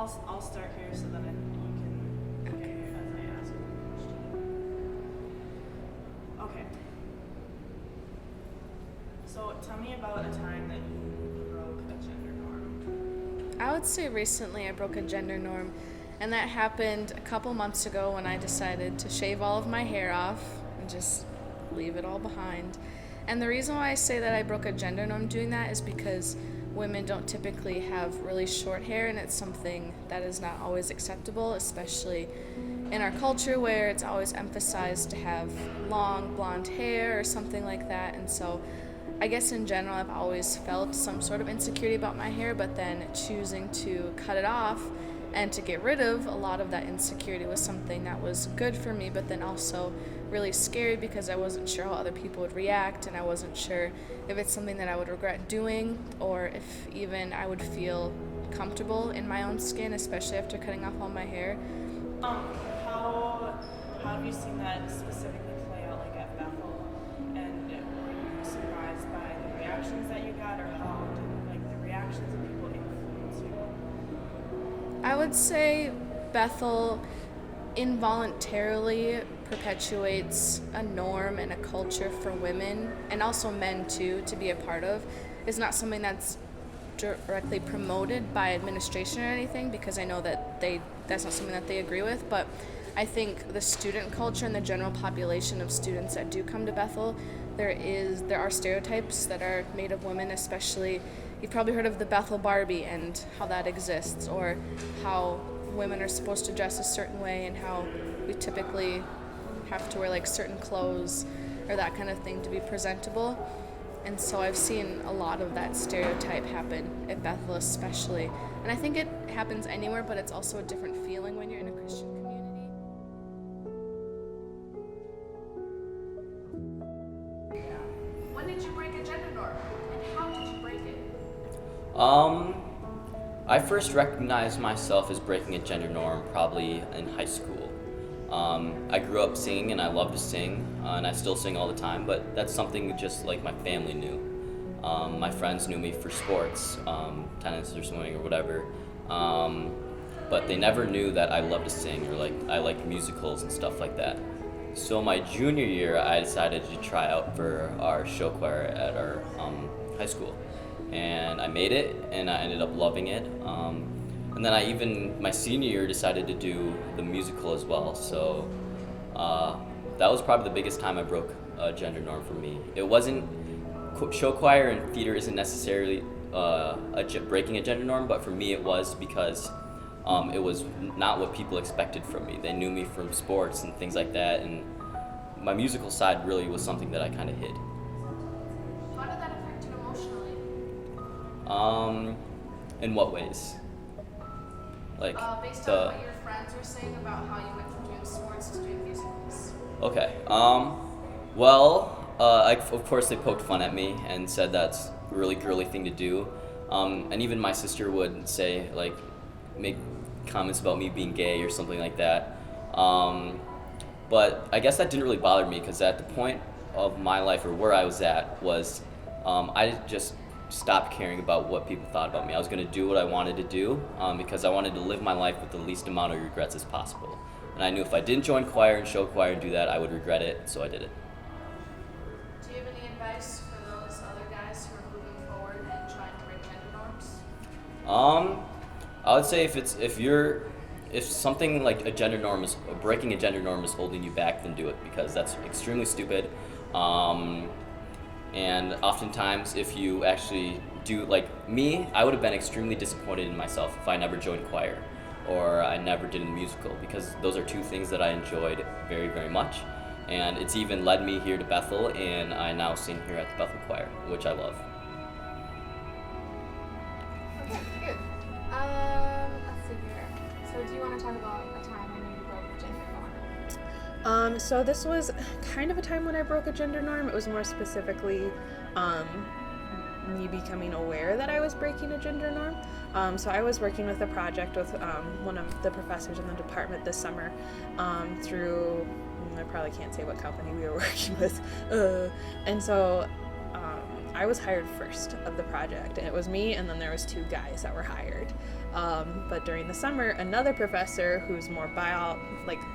I'll start here so that you can Okay. as I ask you the question. Okay. So tell me about a time that you broke a gender norm. I would say recently I broke a gender norm, and that happened a couple months ago when I decided to shave all of my hair off and just leave it all behind. And the reason why I say that I broke a gender norm doing that is because women don't typically have really short hair, and it's something that is not always acceptable, especially in our culture where it's always emphasized to have long blonde hair or something like that. And so I guess in general, I've always felt some sort of insecurity about my hair, but then choosing to cut it off and to get rid of a lot of that insecurity was something that was good for me, but then also really scary because I wasn't sure how other people would react, and I wasn't sure if it's something that I would regret doing or if even I would feel comfortable in my own skin, especially after cutting off all my hair. How have you seen that specifically play out like at Bethel? And were you surprised by the reactions that you got, or how did like the reactions of people influence you? I would say Bethel involuntarily perpetuates a norm and a culture for women and also men too to be a part of. It's not something that's directly promoted by administration or anything, because I know that that's not something that they agree with, but I think the student culture and the general population of students that do come to Bethel, there are stereotypes that are made of women, especially you've probably heard of the Bethel Barbie and how that exists, or how women are supposed to dress a certain way and how we typically have to wear like certain clothes or that kind of thing to be presentable. And so I've seen a lot of that stereotype happen at Bethel especially. And I think it happens anywhere, but it's also a different feeling when you're in a Christian community. When did you break a gender norm, and how did you break it? I first recognized myself as breaking a gender norm probably in high school. I grew up singing and I love to sing, and I still sing all the time, but that's something just like my family knew. My friends knew me for sports, tennis or swimming or whatever, but they never knew that I love to sing or like I like musicals and stuff like that. So my junior year, I decided to try out for our show choir at our high school, and I made it, and I ended up loving it. And then my senior year, decided to do the musical as well. So that was probably the biggest time I broke a gender norm for me. It wasn't, show choir and theater isn't necessarily breaking a gender norm, but for me it was because it was not what people expected from me. They knew me from sports and things like that, and my musical side really was something that I kind of hid. How did that affect you emotionally? In what ways? Like Based on what your friends were saying about how you went from doing sports to doing musicals. Okay. Of course they poked fun at me and said that's a really girly thing to do. And even my sister would say, like, make comments about me being gay or something like that. But I guess that didn't really bother me, because at the point of my life, or where I was at, was I just stopped caring about what people thought about me. I was going to do what I wanted to do, because I wanted to live my life with the least amount of regrets as possible. And I knew if I didn't join choir and show choir and do that, I would regret it, so I did it. Do you have any advice for those other guys who are moving forward and trying to break gender norms? I would say if something like breaking a gender norm is holding you back, then do it, because that's extremely stupid. And oftentimes, if you actually do, like me, I would have been extremely disappointed in myself if I never joined choir or I never did a musical, because those are two things that I enjoyed very, very much. And it's even led me here to Bethel, and I now sing here at the Bethel Choir, which I love. Okay, good. Let's see here. So do you want to talk about a time when you broke a gender norm? So this was kind of a time when I broke a gender norm. It was more specifically me becoming aware that I was breaking a gender norm. So I was working with a project with one of the professors in the department this summer through, I probably can't say what company we were working with. And so I was hired first of the project, and it was me, and then there was two guys that were hired. But during the summer, another professor who's more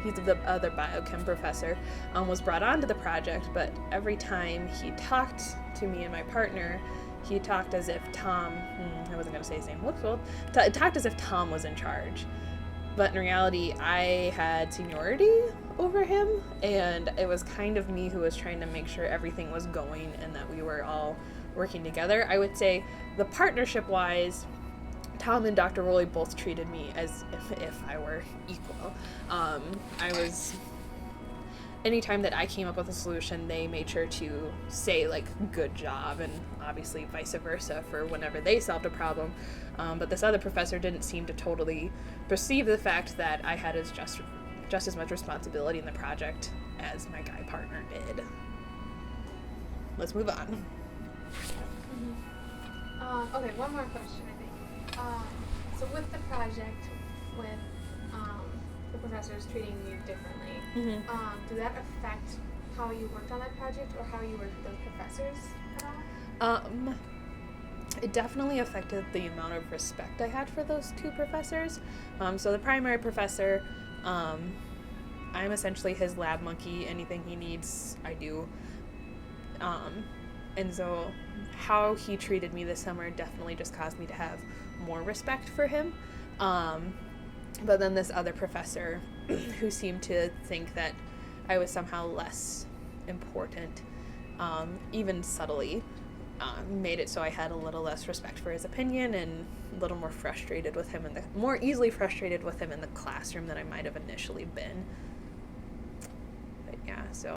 he's the other biochem professor, was brought onto the project. But every time he talked to me and my partner, he talked as if Tom, I wasn't going to say his name, talked as if Tom was in charge. But in reality, I had seniority over him, and it was kind of me who was trying to make sure everything was going and that we were all working together. I would say the partnership-wise, Tom and Dr. Rowley both treated me as if I were equal. Anytime that I came up with a solution, they made sure to say, like, good job, and obviously vice versa for whenever they solved a problem. But this other professor didn't seem to totally perceive the fact that I had just as much responsibility in the project as my guy partner did. Let's move on. Okay, one more question, I think. So with the project, with the professors treating you differently, did that affect how you worked on that project or how you worked with those professors at all? It definitely affected the amount of respect I had for those two professors. So the primary professor, I'm essentially his lab monkey. Anything he needs, I do. And so how he treated me this summer definitely just caused me to have more respect for him. But then this other professor who seemed to think that I was somehow less important, even subtly, made it so I had a little less respect for his opinion and a little more frustrated with him more easily frustrated with him in the classroom than I might have initially been. But yeah, so